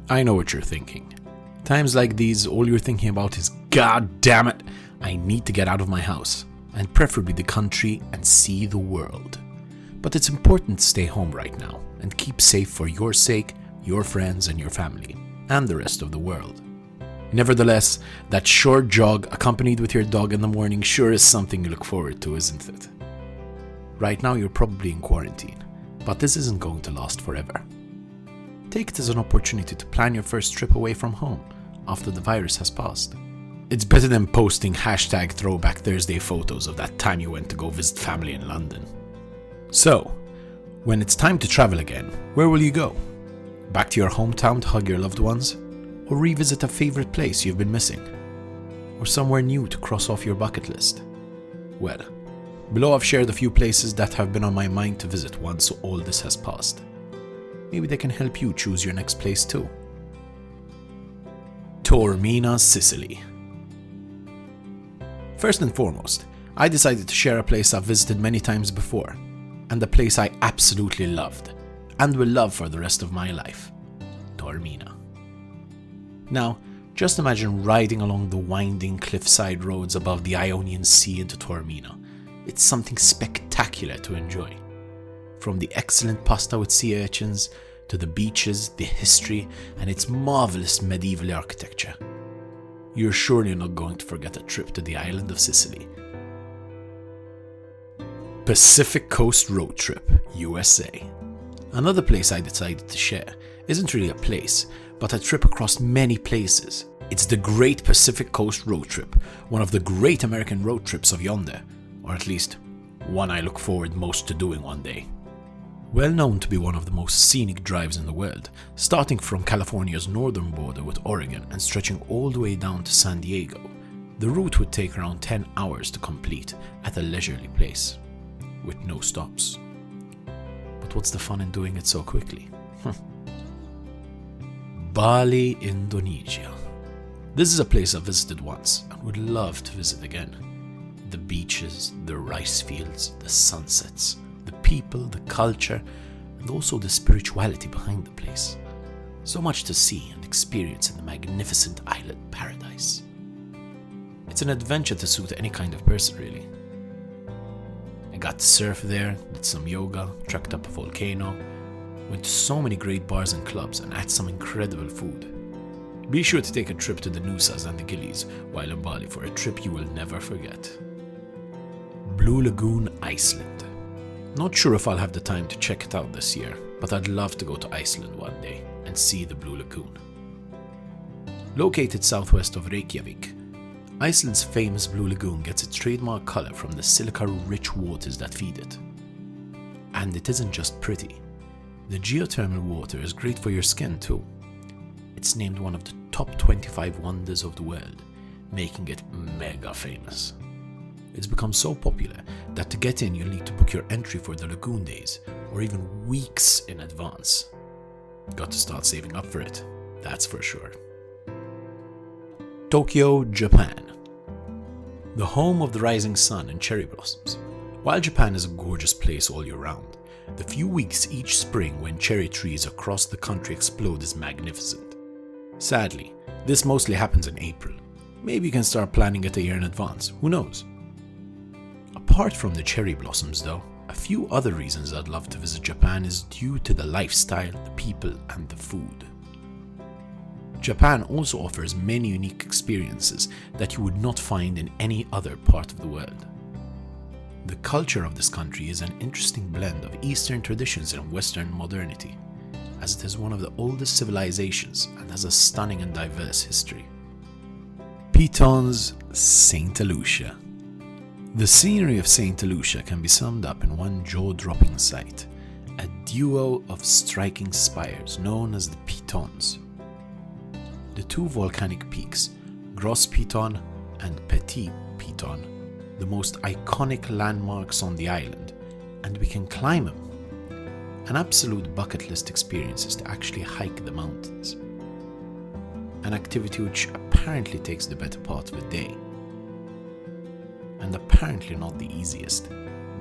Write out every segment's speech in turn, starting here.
I know what you're thinking. Times like these, all you're thinking about is, God damn it, I need to get out of my house, and preferably the country, and see the world. But it's important to stay home right now, and keep safe for your sake, your friends, and your family, and the rest of the world. Nevertheless, that short jog accompanied with your dog in the morning sure is something you look forward to, isn't it? Right now you're probably in quarantine, but this isn't going to last forever. Take it as an opportunity to plan your first trip away from home after the virus has passed. It's better than posting hashtag Throwback Thursday photos of that time you went to go visit family in London. So, when it's time to travel again, where will you go? Back to your hometown to hug your loved ones? Or revisit a favorite place you've been missing? Or somewhere new to cross off your bucket list? Well, below I've shared a few places that have been on my mind to visit once all this has passed. Maybe they can help you choose your next place too. Taormina, Sicily. First and foremost, I decided to share a place I've visited many times before, and a place I absolutely loved, and will love for the rest of my life. Taormina. Now, just imagine riding along the winding cliffside roads above the Ionian Sea into Taormina. It's something spectacular to enjoy. From the excellent pasta with sea urchins, to the beaches, the history, and its marvelous medieval architecture. You're surely not going to forget a trip to the island of Sicily. Pacific Coast Road Trip, USA. Another place I decided to share isn't really a place, but a trip across many places. It's the Great Pacific Coast Road Trip, one of the great American road trips of yonder, or at least one I look forward most to doing one day. Well known to be one of the most scenic drives in the world, starting from California's northern border with Oregon and stretching all the way down to San Diego, the route would take around 10 hours to complete at a leisurely pace, with no stops. But what's the fun in doing it so quickly? Bali, Indonesia. This is a place I've visited once and would love to visit again. The beaches, the rice fields, the sunsets, the people, the culture, and also the spirituality behind the place. So much to see and experience in the magnificent island paradise. It's an adventure to suit any kind of person, really. I got to surf there, did some yoga, trekked up a volcano, went to so many great bars and clubs, and ate some incredible food. Be sure to take a trip to the Nusas and the Gillies while in Bali for a trip you will never forget. Blue Lagoon, Iceland. Not sure if I'll have the time to check it out this year, but I'd love to go to Iceland one day and see the Blue Lagoon. Located southwest of Reykjavik, Iceland's famous Blue Lagoon gets its trademark color from the silica-rich waters that feed it. And it isn't just pretty. The geothermal water is great for your skin too. It's named one of the top 25 wonders of the world, making it mega famous. It's become so popular that to get in you'll need to book your entry for the lagoon days, or even weeks in advance. Got to start saving up for it, that's for sure. Tokyo, Japan. The home of the rising sun and cherry blossoms. While Japan is a gorgeous place all year round, the few weeks each spring when cherry trees across the country explode is magnificent. Sadly, this mostly happens in April. Maybe you can start planning it a year in advance, who knows? Apart from the cherry blossoms though, a few other reasons I'd love to visit Japan is due to the lifestyle, the people, and the food. Japan also offers many unique experiences that you would not find in any other part of the world. The culture of this country is an interesting blend of Eastern traditions and Western modernity, as it is one of the oldest civilizations and has a stunning and diverse history. Piton's St. Lucia. The scenery of St. Lucia can be summed up in one jaw-dropping sight, a duo of striking spires known as the Pitons. The two volcanic peaks, Gros Piton and Petit Piton, the most iconic landmarks on the island, and we can climb them. An absolute bucket list experience is to actually hike the mountains. An activity which apparently takes the better part of a day. And apparently not the easiest,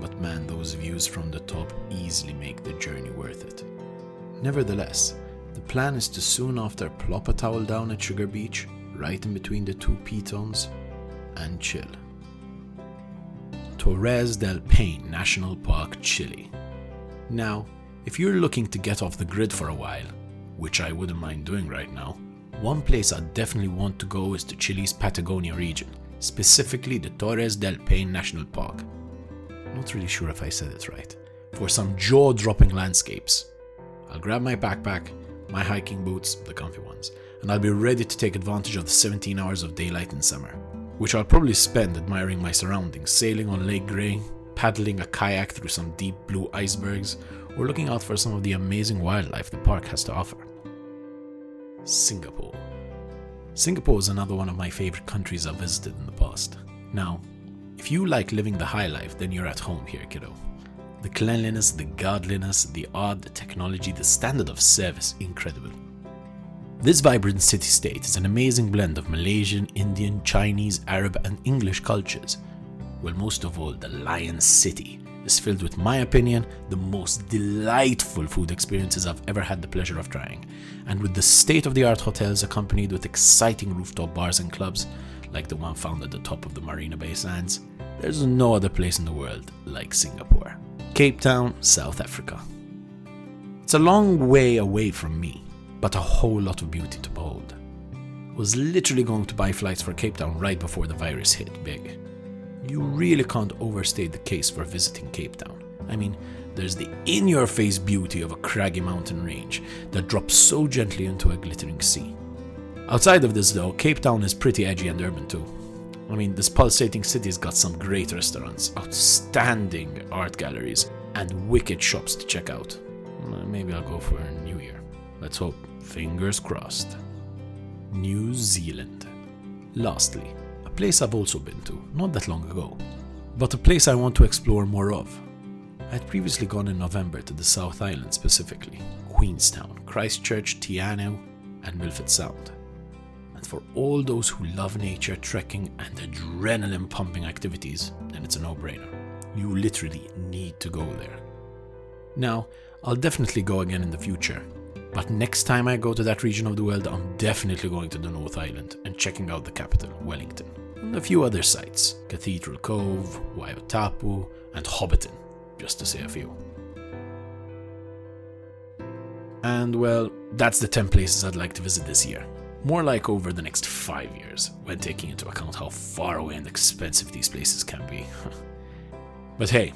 but man, those views from the top easily make the journey worth it. Nevertheless, The plan is to soon after plop a towel down at Sugar Beach, right in between the two pitons, and chill. Torres del Paine National Park, Chile. Now, if you're looking to get off the grid for a while, which I wouldn't mind doing right now, one place I definitely want to go is to Chile's Patagonia region, specifically the Torres del Paine National Park. Not really sure if I said it right. For some jaw-dropping landscapes. I'll grab my backpack, my hiking boots, the comfy ones, and I'll be ready to take advantage of the 17 hours of daylight in summer, which I'll probably spend admiring my surroundings, sailing on Lake Grey, paddling a kayak through some deep blue icebergs, or looking out for some of the amazing wildlife the park has to offer. Singapore. Singapore is another one of my favorite countries I've visited in the past. Now, if you like living the high life, then you're at home here, kiddo. The cleanliness, the godliness, the art, the technology, the standard of service, incredible. This vibrant city-state is an amazing blend of Malaysian, Indian, Chinese, Arab and English cultures. Well, most of all, the Lion City is filled with, my opinion, the most delightful food experiences I've ever had the pleasure of trying. And with the state-of-the-art hotels accompanied with exciting rooftop bars and clubs, like the one found at the top of the Marina Bay Sands, there's no other place in the world like Singapore. Cape Town, South Africa. It's a long way away from me, but a whole lot of beauty to behold. I was literally going to buy flights for Cape Town right before the virus hit big. You really can't overstate the case for visiting Cape Town. I mean, there's the in-your-face beauty of a craggy mountain range that drops so gently into a glittering sea. Outside of this though, Cape Town is pretty edgy and urban too. I mean, this pulsating city's got some great restaurants, outstanding art galleries, and wicked shops to check out. Maybe I'll go for New Year. Let's hope. Fingers crossed. New Zealand. Lastly, a place I've also been to, not that long ago, but a place I want to explore more of. I had previously gone in November to the South Island specifically, Queenstown, Christchurch, Te Anau, and Milford Sound. And for all those who love nature, trekking, and adrenaline-pumping activities, then it's a no-brainer. You literally need to go there. Now, I'll definitely go again in the future, but next time I go to that region of the world, I'm definitely going to the North Island and checking out the capital, Wellington, and a few other sites, Cathedral Cove, Waiatapu, and Hobbiton, just to say a few. And well, that's the 10 places I'd like to visit this year. More like over the next 5 years, when taking into account how far away and expensive these places can be. But hey,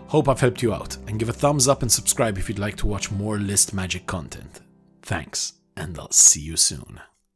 hope I've helped you out, and give a thumbs up and subscribe if you'd like to watch more ListMagik content. Thanks, and I'll see you soon.